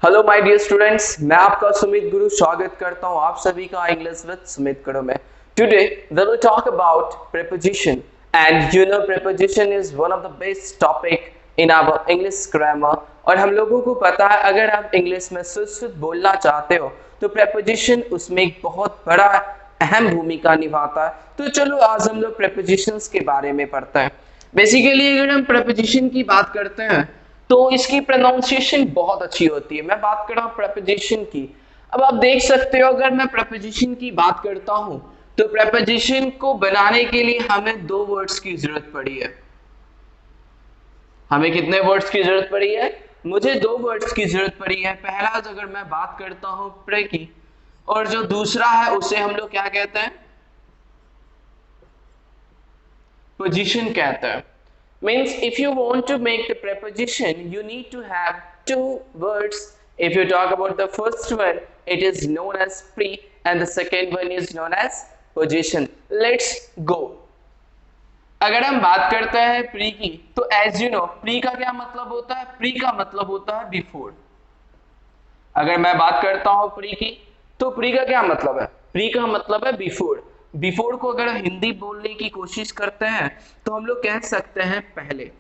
Hello my dear students, मैं आपका सुमित गुरु स्वागत करता हूं आप सभी का इंग्लिश विद सुमित गुरु में। Today we will talk about preposition and you know preposition is one of the best topic in our English grammar. और हम लोगों को पता है अगर आप इंग्लिश में शुद्ध बोलना चाहते हो तो प्रीपोजिशन उसमें एक बहुत बड़ा अहम भूमिका निभाता है। तो चलो आज हम लोग प्रीपोजिशंस के बारे में पढ़ते हैं। बेसिकली अगर हम प्रीपोजिशन की बात करते हैं तो इसकी प्रोनाउंसिएशन बहुत अच्छी होती है। मैं बात कर रहा हूँ प्रेपोजिशन की। अब आप देख सकते हो अगर मैं प्रेपोजिशन की बात करता हूं तो प्रेपोजिशन को बनाने के लिए हमें दो वर्ड्स की जरूरत पड़ी है। हमें कितने वर्ड्स की जरूरत पड़ी है? मुझे दो वर्ड्स की जरूरत पड़ी है। पहला अगर मैं बात करता हूं प्रे की, और जो दूसरा है उसे हम लोग क्या कहते हैं? पोजीशन कहते हैं। Means if you want to make the preposition you need to have two words. If you talk about the first one, it is known as pre and the second one is known as position. Let's go. अगर हम बात करते हैं pre की तो as you know pre का क्या मतलब होता है? प्री का मतलब होता है बिफोर। अगर मैं बात करता हूं प्री की तो प्री का क्या मतलब है? प्री का मतलब है बिफोर। बिफोर को अगर हिंदी बोलने की कोशिश करते हैं तो हम लोग कह सकते हैं पहले।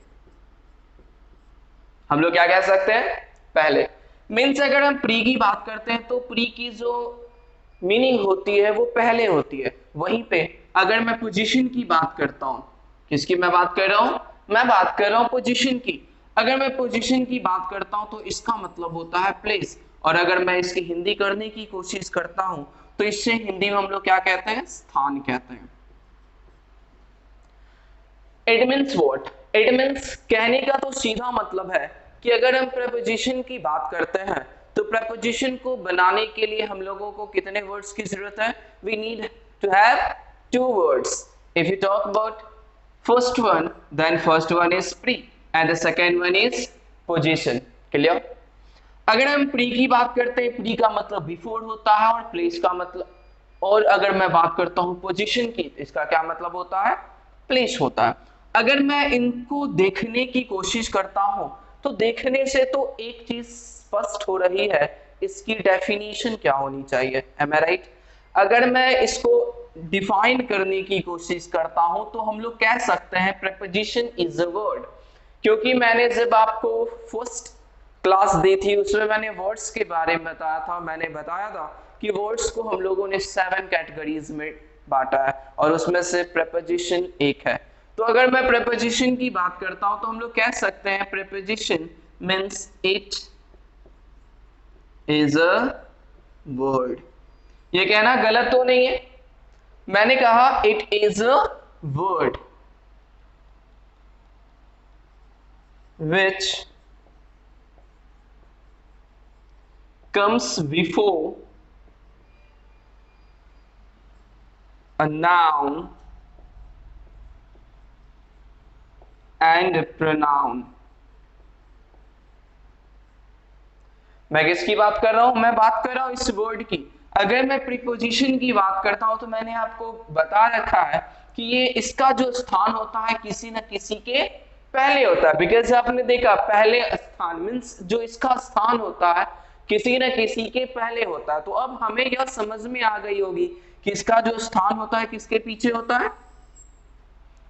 हम लोग क्या कह सकते हैं? पहले। मीन्स अगर हम प्री की बात करते हैं तो प्री की जो मीनिंग होती है वो पहले होती है। वहीं पे अगर मैं पोजीशन की बात करता हूं, किसकी मैं बात कर रहा हूं? मैं बात कर रहा हूं पोजीशन की। अगर मैं पोजीशन की बात करता हूं तो इसका मतलब होता है प्लेस, और अगर मैं इसकी हिंदी करने की कोशिश करता हूं तो इससे हिंदी में हम लोग क्या कहते हैं? स्थान कहते हैं। It means what? It means कहने का तो सीधा मतलब है कि अगर हम प्रेपोजिशन की बात करते हैं तो प्रेपोजिशन को बनाने के लिए हम लोगों को कितने वर्ड्स की जरूरत है? We need to have two words. If you talk about first one, then first one is pre and the second one is position. Clear? अगर हम प्री की बात करते हैं, प्री का मतलब बिफोर होता है और प्लेस का मतलब, और अगर मैं बात करता हूं पोजीशन की तो इसका क्या मतलब होता है? प्लेस होता है। अगर मैं इनको देखने की कोशिश करता हूं तो देखने से तो एक चीज स्पष्ट हो रही है, इसकी डेफिनेशन क्या होनी चाहिए। M I right? अगर मैं इसको डिफाइन करने की कोशिश करता हूं तो हम लोग कह सकते हैं प्रेपोजिशन इज अ वर्ड। क्योंकि मैंने जब आपको फर्स्ट क्लास दी थी उसमें मैंने वर्ड्स के बारे में बताया था। मैंने बताया था कि वर्ड्स को हम लोगों ने 7 कैटेगरीज में बांटा है और उसमें से प्रेपोजिशन एक है। तो अगर मैं प्रेपोजिशन की बात करता हूं तो हम लोग कह सकते हैं preposition means it is a word. ये कहना गलत तो नहीं है? मैंने कहा it is a word which comes before a noun and a pronoun। मैं किसकी बात कर रहा हूं? मैं बात कर रहा हूं इस वर्ड की। अगर मैं प्रीपोजिशन की बात करता हूं तो मैंने आपको बता रखा है कि ये इसका जो स्थान होता है किसी न किसी के पहले होता है। बिकॉज आपने देखा पहले स्थान मीन्स जो इसका स्थान होता है किसी न किसी के पहले होता है। तो अब हमें यह समझ में आ गई होगी कि इसका जो स्थान होता है किसके पीछे होता है?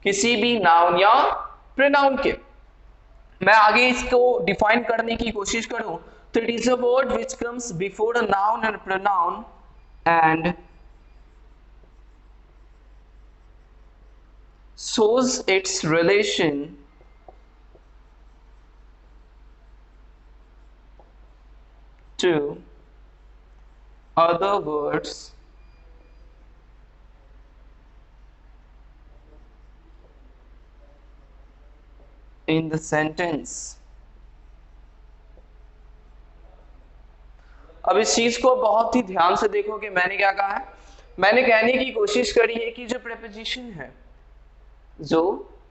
किसी भी नाउन या प्रोनाउन के। मैं आगे इसको डिफाइन करने की कोशिश करूं तो it is a word which comes before a noun and pronoun and shows its relation to other words in the sentence। अब इस चीज को बहुत ही ध्यान से देखो कि मैंने क्या कहा है। मैंने कहने की कोशिश करी है कि जो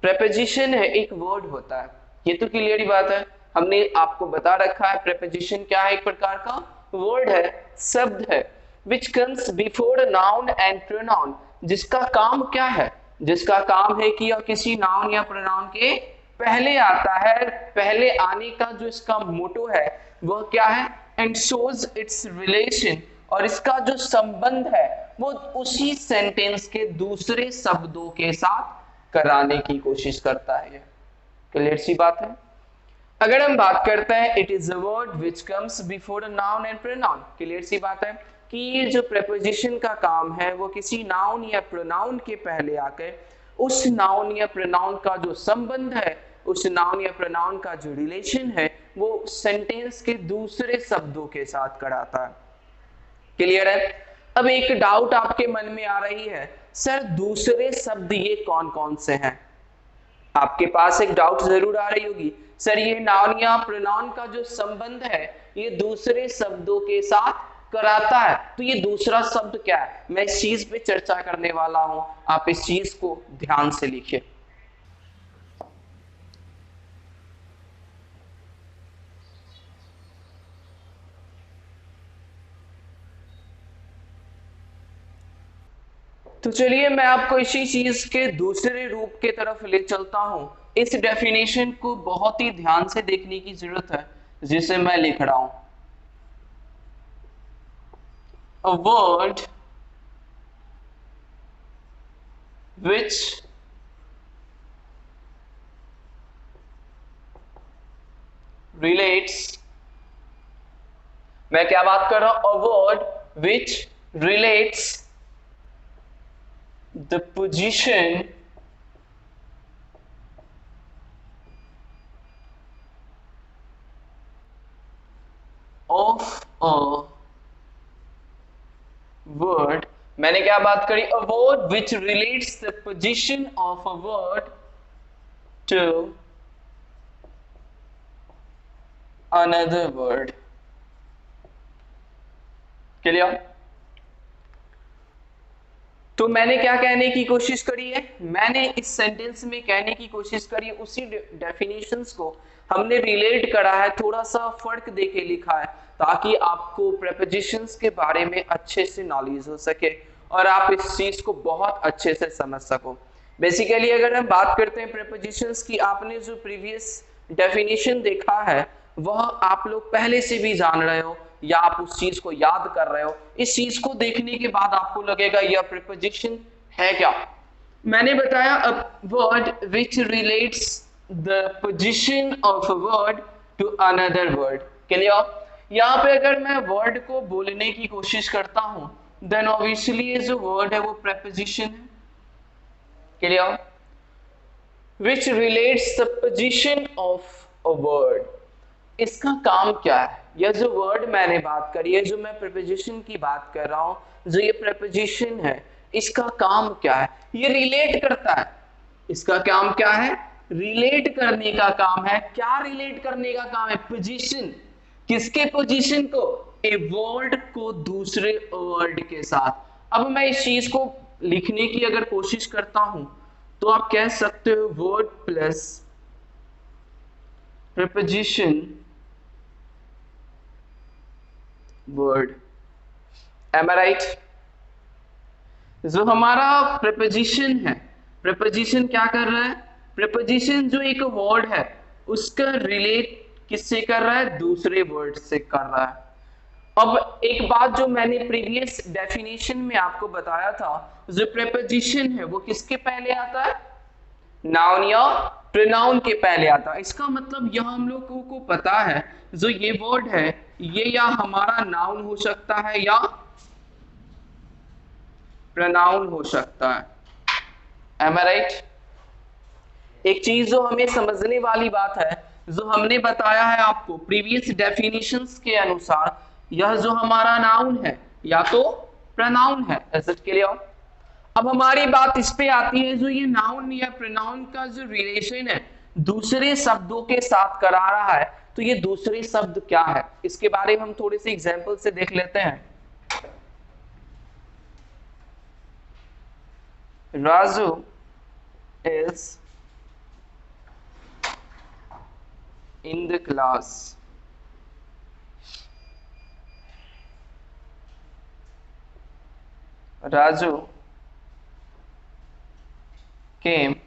प्रेपोजिशन है एक वर्ड होता है। ये तो क्लियर ही बात है। हमने आपको बता रखा है प्रेपोजिशन क्या है? एक प्रकार का वर्ड है, शब्द है, विच comes before noun and pronoun. जिसका काम क्या है? जिसका काम है कि यह किसी नाउन या प्रोनाउन के पहले आता है। पहले आने का जो इसका मोटो है वह क्या है? एंड शोज इट्स रिलेशन, और इसका जो संबंध है वो उसी सेंटेंस के दूसरे शब्दों के साथ कराने की कोशिश करता है। क्लियर सी बात है। अगर हम बात करते हैं it is a word which comes before a noun and pronoun, clear सी बात है कि ये जो प्रेपोजिशन का काम है वो किसी नाउन या प्रोनाउन के पहले आकर उस नाउन या प्रोनाउन का जो संबंध है, उस नाउन या प्रोनाउन का जो रिलेशन है वो सेंटेंस के दूसरे शब्दों के साथ कराता है। क्लियर है। अब एक डाउट आपके मन में आ रही है, सर दूसरे शब्द ये कौन कौन से हैं? आपके पास एक डाउट जरूर आ रही होगी, सर ये नाउन या प्रोनाउन का जो संबंध है ये दूसरे शब्दों के साथ कराता है, तो ये दूसरा शब्द क्या है? मैं इस चीज पे चर्चा करने वाला हूं, आप इस चीज को ध्यान से लिखिए। तो चलिए मैं आपको इसी चीज के दूसरे रूप के तरफ ले चलता हूं। इस डेफिनेशन को बहुत ही ध्यान से देखने की जरूरत है जिसे मैं लिख रहा हूं। A word which relates, मैं क्या बात कर रहा हूं? A word which relates the position of a word, मैंने क्या बात करी? A word which relates the position of a word to another word। Clear? तो मैंने क्या कहने की कोशिश करी है? मैंने इस सेंटेंस में कहने की कोशिश करी है उसी डेफिनेशंस को हमने रिलेट करा है, थोड़ा सा फर्क देके लिखा है ताकि आपको प्रेपोजिशंस के बारे में अच्छे से नॉलेज हो सके और आप इस चीज को बहुत अच्छे से समझ सको। बेसिकली अगर हम बात करते हैं प्रेपोजिशंस की, आपने जो प्रीवियस डेफिनेशन देखा है वह आप लोग पहले से भी जान रहे हो या आप उस चीज को याद कर रहे हो। इस चीज को देखने के बाद आपको लगेगा यह प्रीपोजिशन है क्या। मैंने बताया a word which relates the position of a word to another word. Clear? यहाँ पे अगर मैं वर्ड को बोलने की कोशिश करता हूं देन ऑब्वियसली ये जो वर्ड है वो प्रेपोजिशन है। Clear? Which relates the position of a word, इसका काम क्या है? यह जो वर्ड मैंने बात करी है, जो मैं प्रीपोजिशन की बात कर रहा हूं, जो ये प्रीपोजिशन है इसका काम क्या है? ये रिलेट करता है। इसका काम क्या है? रिलेट करने का काम है। क्या रिलेट करने का काम है? पोजीशन। किसके पोजीशन को? ए वर्ड को दूसरे वर्ड के साथ। अब मैं इस चीज को लिखने की अगर कोशिश करता हूं तो आप कह सकते हो word plus preposition word. Am I right? जो हमारा प्रीपोजिशन है, प्रीपोजिशन क्या कर रहा है? प्रीपोजिशन जो एक वर्ड है उसका रिलेट किससे कर रहा है? दूसरे वर्ड से कर रहा है। अब एक बात जो मैंने प्रीवियस डेफिनेशन में आपको बताया था, जो प्रीपोजिशन है वो किसके पहले आता है? नाउन या प्रोनाउन के पहले आता है। इसका मतलब यह हम लोगों को पता है जो ये वर्ड है ये या हमारा नाउन हो सकता है या प्रोनाउन हो सकता है। M I right? एक चीज जो हमें समझने वाली बात है, जो हमने बताया है आपको प्रीवियस डेफिनेशंस के अनुसार, यह जो हमारा नाउन है या तो प्रोनाउन है। एसेट के लिए अब हमारी बात इस पे आती है, जो ये नाउन या प्रोनाउन का जो रिलेशन है दूसरे शब्दों के साथ करा रहा है, तो ये दूसरे शब्द क्या है इसके बारे में हम थोड़े से एग्जांपल से देख लेते हैं। Raju is in the class। Raju came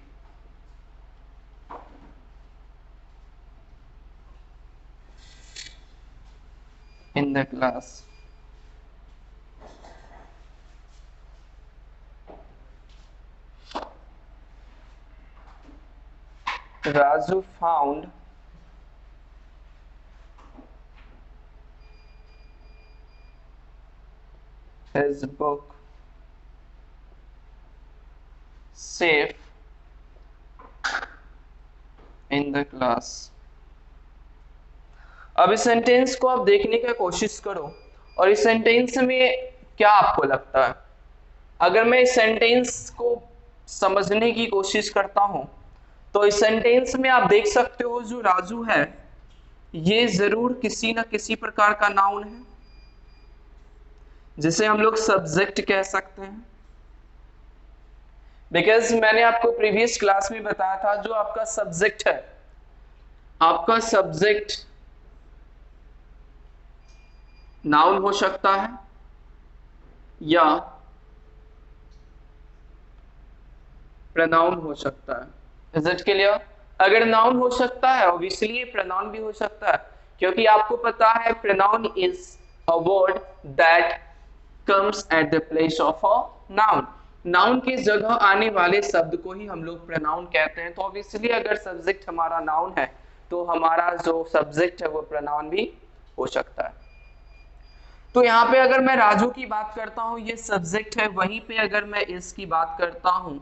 in the class. Raju found his book safe in the class. अब इस सेंटेंस को आप देखने की कोशिश करो और इस सेंटेंस में क्या आपको लगता है। अगर मैं इस सेंटेंस को समझने की कोशिश करता हूं तो इस सेंटेंस में आप देख सकते हो जो राजू है ये जरूर किसी न किसी प्रकार का नाउन है जिसे हम लोग सब्जेक्ट कह सकते हैं। बिकॉज मैंने आपको प्रीवियस क्लास में बताया था जो आपका सब्जेक्ट है, आपका सब्जेक्ट नाउन हो सकता है या प्रोनाउन हो सकता है। Is it clear? अगर नाउन हो सकता है ऑब्वियसली ये प्रोनाउन भी हो सकता है, क्योंकि आपको पता है pronoun is a word that comes at the place of a noun. Noun की जगह आने वाले शब्द को ही हम लोग प्रोनाउन कहते हैं। तो ऑब्वियसली अगर सब्जेक्ट हमारा नाउन है तो हमारा जो सब्जेक्ट है वो प्रोनाउन भी हो सकता है। तो यहाँ पे अगर मैं राजू की बात करता हूँ ये सब्जेक्ट है, वहीं पे अगर मैं इसकी बात करता हूँ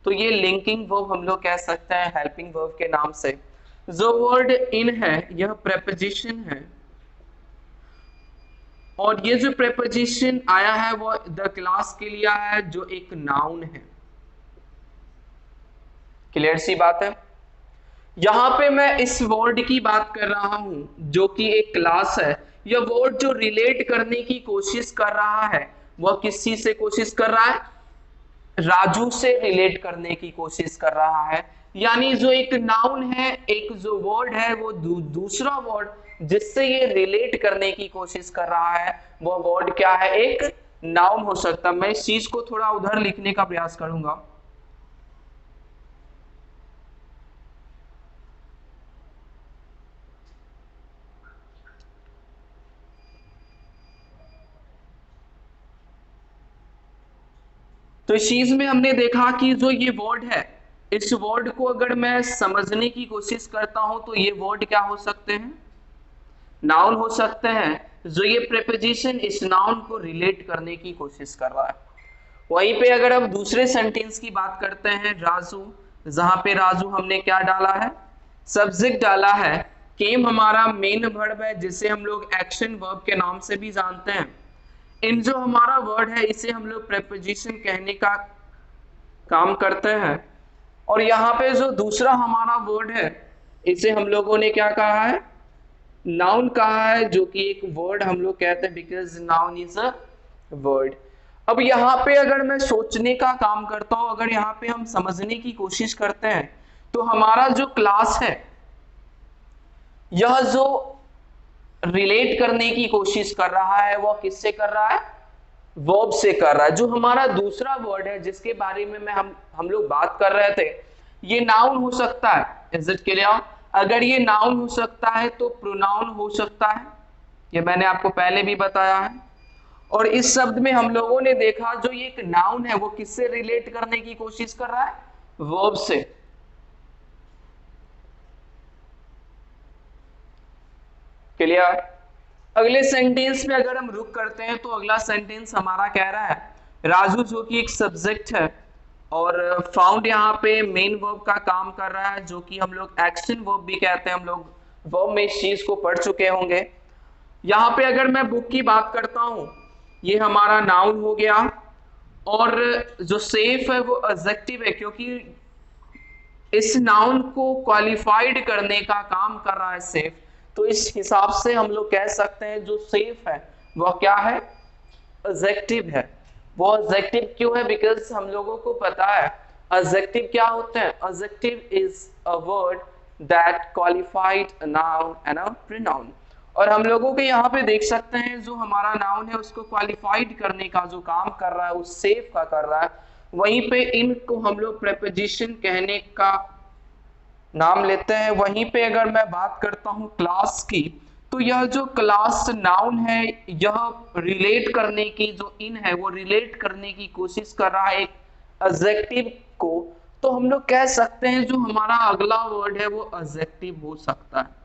तो ये लिंकिंग वर्ब हम लोग कह सकते हैं हेल्पिंग वर्ब के नाम से। जो वर्ड इन है यह प्रेपोजिशन है और ये जो प्रेपोजिशन आया है वो द क्लास के लिए आया है जो एक नाउन है। क्लियर सी बात है। यहां पे मैं इस वर्ड की बात कर रहा हूं जो कि एक क्लास है। यह वर्ड जो रिलेट करने की कोशिश कर रहा है वह किस चीज से कोशिश कर रहा है? राजू से रिलेट करने की कोशिश कर रहा है। यानी जो एक नाउन है, एक जो वर्ड है वो दूसरा वर्ड जिससे ये रिलेट करने की कोशिश कर रहा है वह वर्ड क्या है? एक नाउन हो सकता है। मैं इस चीज को थोड़ा उधर लिखने का प्रयास करूंगा। तो इस चीज में हमने देखा कि जो ये वर्ड है इस वर्ड को अगर मैं समझने की कोशिश करता हूं तो ये वर्ड क्या हो सकते हैं? नाउन हो सकते हैं। जो ये प्रेपोजिशन इस नाउन को रिलेट करने की कोशिश कर रहा है। वहीं पे अगर हम दूसरे सेंटेंस की बात करते हैं राजू, जहां पे राजू हमने क्या डाला है? सब्जेक्ट डाला है। केम हमारा मेन वर्ब है जिसे हम लोग एक्शन वर्ब के नाम से भी जानते हैं। इन जो हमारा वर्ड है इसे हम लोग प्रेपोजिशन कहने का काम करते हैं। और यहाँ पे जो दूसरा हमारा वर्ड है इसे हम लोगों ने क्या कहा है? नाउन कहा है, जो कि एक वर्ड हम लोग कहते हैं because noun is a word. अब यहाँ पे अगर मैं सोचने का काम करता हूं, अगर यहाँ पे हम समझने की कोशिश करते हैं तो हमारा जो क्लास है यह जो रिलेट करने की कोशिश कर रहा है वह किससे कर रहा है? वर्ब से कर रहा है। जो हमारा दूसरा वर्ड है जिसके बारे में हम लोग बात कर रहे थे ये नाउन हो सकता है। Is it clear? अगर ये नाउन हो सकता है तो प्रोनाउन हो सकता है, ये मैंने आपको पहले भी बताया है। और इस शब्द में हम लोगों ने देखा जो ये एक नाउन है वो किससे रिलेट करने की कोशिश कर रहा है? वर्ब से। क्लियर? अगले सेंटेंस में अगर हम रुक करते हैं तो अगला सेंटेंस हमारा कह रहा है राजू जो कि एक सब्जेक्ट है और फाउंड यहाँ पे मेन वर्ब का काम कर रहा है जो कि हम लोग एक्शन वर्ब भी कहते हैं। हम लोग वर्ब में इस चीज को पढ़ चुके होंगे। यहाँ पे अगर मैं बुक की बात करता हूं ये हमारा नाउन हो गया और जो सेफ है वो एडजेक्टिव है क्योंकि इस नाउन को क्वालिफाइड करने का काम कर रहा है सेफ। तो इस हिसाब से हम लोग कह सकते हैं जो सेफ है वह क्या है? एडजेक्टिव है। वो एडजेक्टिव क्यों है? बिकॉज हम लोगों को पता है एडजेक्टिव क्या होते हैं। Adjective is a word that qualified a noun and a pronoun. और हम लोगों के यहाँ पे देख सकते हैं जो हमारा नाउन है उसको क्वालिफाइड करने का जो काम कर रहा है उस सेफ का कर रहा है। वहीं पे इनको हम लोग प्रेपोजिशन कहने का नाम लेते हैं। वहीं पे अगर मैं बात करता हूं क्लास की तो यह जो क्लास नाउन है यह रिलेट करने की जो इन है वो रिलेट करने की कोशिश कर रहा है एक एडजेक्टिव को, तो हम लोग कह सकते हैं जो हमारा अगला वर्ड है वो एडजेक्टिव हो सकता है।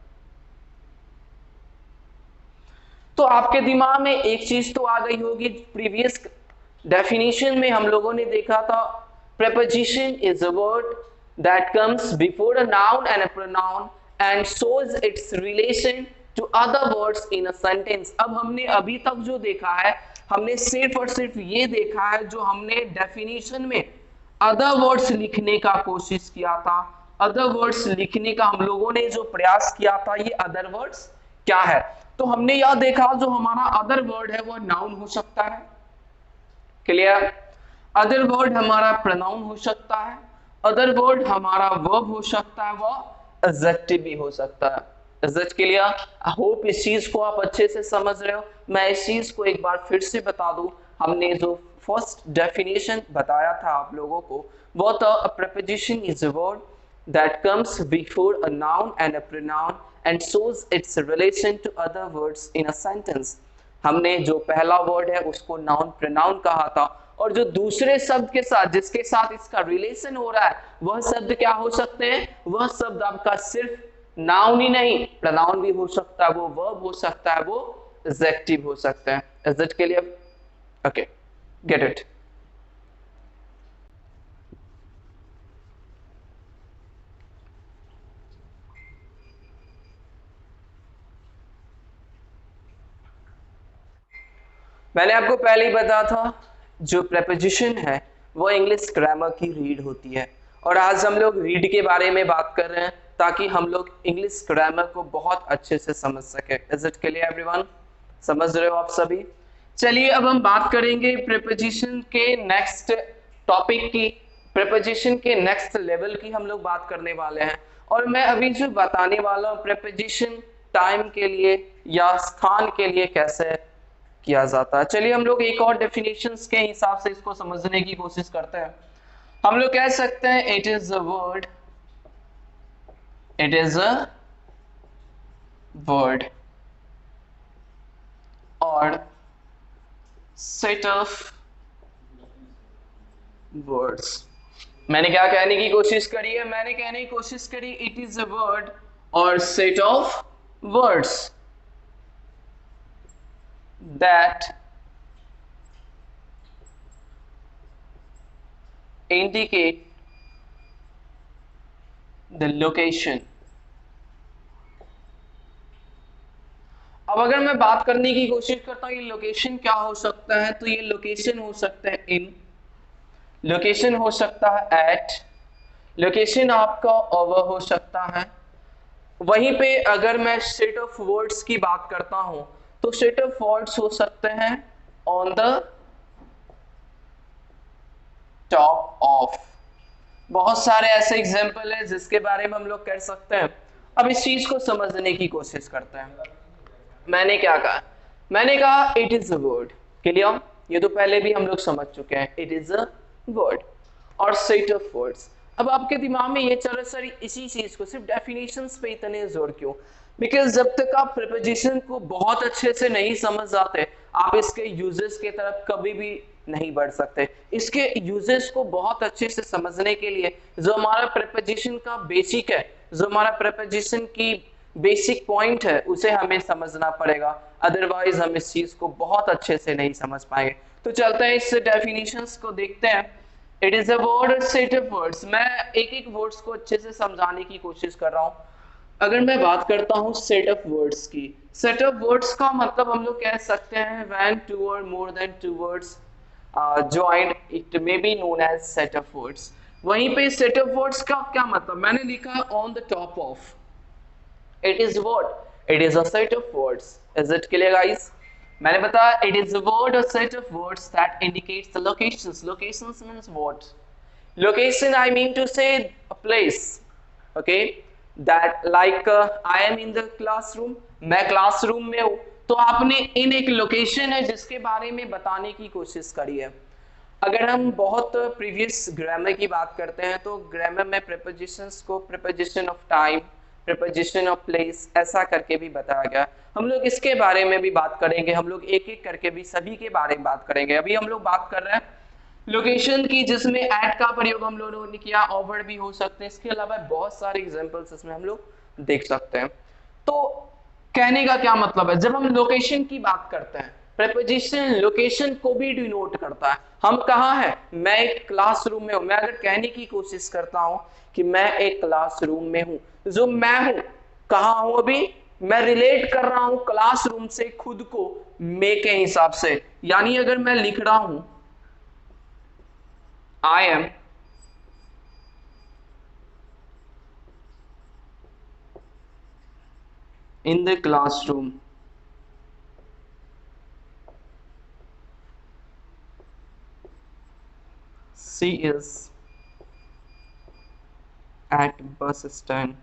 तो आपके दिमाग में एक चीज तो आ गई होगी, प्रीवियस डेफिनेशन में हम लोगों ने देखा था preposition is a word that comes before a noun and a pronoun and shows its relation to other words in a sentence। अब हमने अभी तक जो देखा है हमने सिर्फ और सिर्फ ये देखा है जो हमने डेफिनेशन में अदर वर्ड्स लिखने का कोशिश किया था, अदर वर्ड्स लिखने का हम लोगों ने जो प्रयास किया था ये अदर वर्ड्स क्या है। तो हमने यह देखा जो हमारा अदर वर्ड है वह नाउन हो सकता है, क्लियर। अदर वर्ड हमारा प्रोनाउन हो सकता है, अदर वर्ड हमारा वर्ब हो सकता है, वह एडजेक्टिव भी हो सकता है। Is clear? आई होप इस चीज को आप अच्छे से समझ रहे हो। मैं इस चीज को एक बार फिर से बता दूं, हमने जो फर्स्ट डेफिनेशन बताया था आप लोगों को वो था a preposition is a word that comes before a noun and a pronoun and shows its relation to other words in a sentence. हमने जो पहला वर्ड है उसको नाउन प्रोनाउन कहा था, और जो दूसरे शब्द के साथ जिसके साथ इसका रिलेशन हो रहा है वह शब्द क्या हो सकते हैं, वह शब्द आपका सिर्फ नाउन ही नहीं प्रोनाउन भी हो सकता है, वो वर्ब हो सकता है, वो एडजेक्टिव हो सकता है। Is it clear? Okay, get it. मैंने आपको पहले ही बताया था जो प्रेपोजिशन है वो इंग्लिश ग्रामर की रीड होती है, और आज हम लोग रीड के बारे में बात कर रहे हैं ताकि हम लोग इंग्लिश ग्रामर को बहुत अच्छे से समझ सके। Is it clear everyone? समझ रहे हो आप सभी? चलिए अब हम बात करेंगे प्रेपोजिशन के नेक्स्ट टॉपिक की, प्रेपोजिशन के नेक्स्ट लेवल की हम लोग बात करने वाले हैं। और मैं अभी जो बताने वाला हूँ प्रेपोजिशन टाइम के लिए या स्थान के लिए कैसे किया जाता है। चलिए हम लोग एक और डेफिनेशंस के हिसाब से इसको समझने की कोशिश करते हैं। हम लोग कह सकते हैं it is a word, it is a word और सेट ऑफ वर्ड्स। मैंने क्या कहने की कोशिश करी है? मैंने कहने की कोशिश करी इट इज अ वर्ड और set of words that indicate the location। अब अगर मैं बात करने की कोशिश करता हूं ये लोकेशन क्या हो सकता है, तो ये लोकेशन हो सकता है इन, लोकेशन हो सकता है एट, लोकेशन आपका ओवर हो सकता है। वहीं पे अगर मैं सेट ऑफ वर्ड्स की बात करता हूं तो सेट ऑफ वर्ड्स हो सकते हैं ऑन द टॉप ऑफ। बहुत सारे ऐसे एग्जांपल है जिसके बारे में हम लोग कर सकते हैं। अब इस चीज को समझने की कोशिश करते हैं। मैंने क्या कहा? मैंने कहा it is a word, clear? ये तो पहले भी हम लोग समझ चुके हैं, इट इज अ वर्ड और सेट ऑफ वर्ड्स। अब आपके दिमाग में ये चल रहा है सर इसी चीज को सिर्फ डेफिनेशंस पे इतने जोर क्यों? बिकॉज जब तक आप प्रीपोजिशन को बहुत अच्छे से नहीं समझ जाते आप इसके यूजेस की तरफ कभी भी नहीं बढ़ सकते। इसके यूजेस को बहुत अच्छे से समझने के लिए जो हमारा प्रीपोजिशन का बेसिक है, जो हमारा प्रीपोजिशन की बेसिक पॉइंट है उसे हमें समझना पड़ेगा, अदरवाइज हम इस चीज को बहुत अच्छे से नहीं समझ पाएंगे। तो चलते हैं इस डेफिनेशंस को देखते हैं। It is a word set of words. मैं एक एक वर्ड्स को अच्छे से समझाने की कोशिश कर रहा हूं। अगर मैं बात करता हूं सेट ऑफ वर्ड्स की, सेट ऑफ वर्ड्स का मतलब हम लोग कह सकते हैं व्हेन टू और more than two words joined it may be known as set of words। वहीं पे set of words का क्या मतलब? मैंने लिखा on the top of, it is what? It is a set of words। is it clear guys? मैंने बताया it is a word or set of words that indicates the locations। locations means what? location I mean to say a place, okay, that like I am in the classroom, मैं classroom में हूं तो आपने इन एक location है जिसके बारे में बताने की कोशिश करी है। अगर हम बहुत प्रीवियस ग्रामर की बात करते हैं तो ग्रामर में प्रीपोजिशंस को preposition of time, preposition of place, ऐसा करके भी बताया गया। हम लोग इसके बारे में भी बात करेंगे, हम लोग एक एक करके भी सभी के बारे में बात करेंगे। अभी हम लोग बात कर रहे हैं लोकेशन की, जिसमें एट का प्रयोग हम लोगों ने किया, ओवर भी हो सकते हैं, इसके अलावा बहुत सारे एग्जांपल्स इसमें हम लोग देख सकते हैं। तो कहने का क्या मतलब है, जब हम लोकेशन की बात करते हैं, प्रेपोजिशन लोकेशन को भी डिनोट करता है। हम कहाँ हैं, मैं एक क्लासरूम में हूं। मैं अगर कहने की कोशिश करता हूं कि मैं एक क्लासरूम में हूं, जो मैं हूं कहाँ हूं, अभी मैं रिलेट कर रहा हूं क्लासरूम से खुद को मैं के हिसाब से। यानी अगर मैं लिख रहा हूं I am in the classroom, she is at bus stand,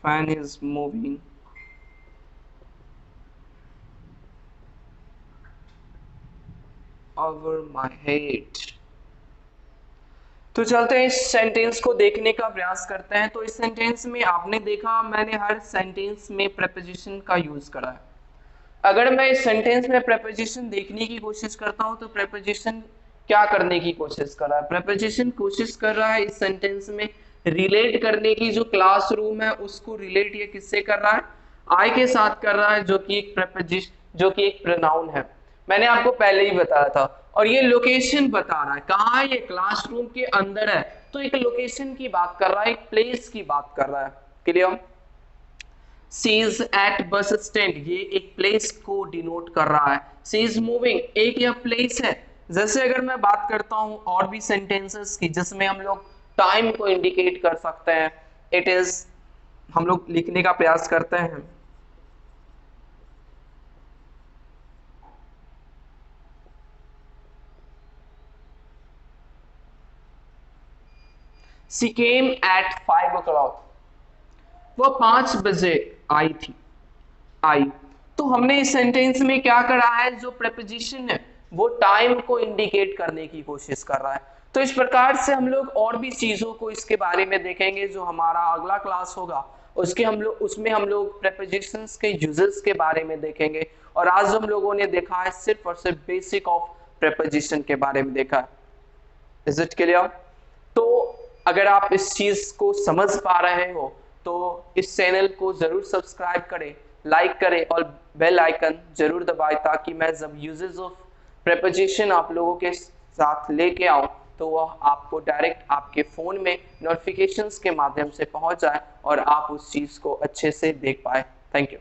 fan is moving, over my head। तो चलते हैं इस सेंटेंस को देखने का प्रयास करते हैं। तो इस सेंटेंस में आपने देखा मैंने हर सेंटेंस में प्रेपोजिशन का यूज करा है। अगर मैं इस सेंटेंस में प्रेपोजिशन देखने की कोशिश करता हूं तो प्रेपोजिशन क्या करने की कोशिश कर रहा है, प्रेपोजिशन कोशिश कर रहा है इस सेंटेंस में रिलेट करने की। जो क्लासरूम है उसको रिलेट ये किससे कर रहा है, आई के साथ कर रहा है, जो कि एक प्रेपोजिशन, जो कि एक प्रोनाउन है। मैंने आपको पहले ही बताया था। और ये लोकेशन बता रहा है, कहाँ है, ये क्लासरूम के अंदर है। तो एक लोकेशन की बात कर रहा है, एक प्लेस की बात कर रहा है। Clear. She is at bus stand, ये एक प्लेस को डिनोट कर रहा है। She is moving, एक यह प्लेस है। जैसे अगर मैं बात करता हूं और भी सेंटेंसेस की जिसमें हम लोग टाइम को इंडिकेट कर सकते हैं, इट इज, हम लोग लिखने का प्रयास करते हैं। She came at 5 o'clock, वो 5 बजे आई थी, आई। तो हमने इस सेंटेंस में क्या करा है, जो प्रेपोजिशन है वो टाइम को इंडिकेट करने की कोशिश कर रहा है। तो इस प्रकार से हम लोग और भी चीजों को इसके बारे में देखेंगे। जो हमारा अगला क्लास होगा उसमें हम लोग प्रेपोजिशंस के यूजेस के बारे में देखेंगे। और आज हम लोगों ने देखा है सिर्फ और सिर्फ बेसिक ऑफ प्रेपोजिशन के बारे में देखा है। Is it clear. तो अगर आप इस चीज को समझ पा रहे हो तो इस चैनल को जरूर सब्सक्राइब करें, लाइक करें और बेल आइकन जरूर दबाएं, ताकि मैं जब यूजेस ऑफ प्रेपोजिशन आप लोगों के साथ लेके आऊं तो वह आपको डायरेक्ट आपके फोन में नोटिफिकेशंस के माध्यम से पहुंच जाए और आप उस चीज को अच्छे से देख पाए। Thank you.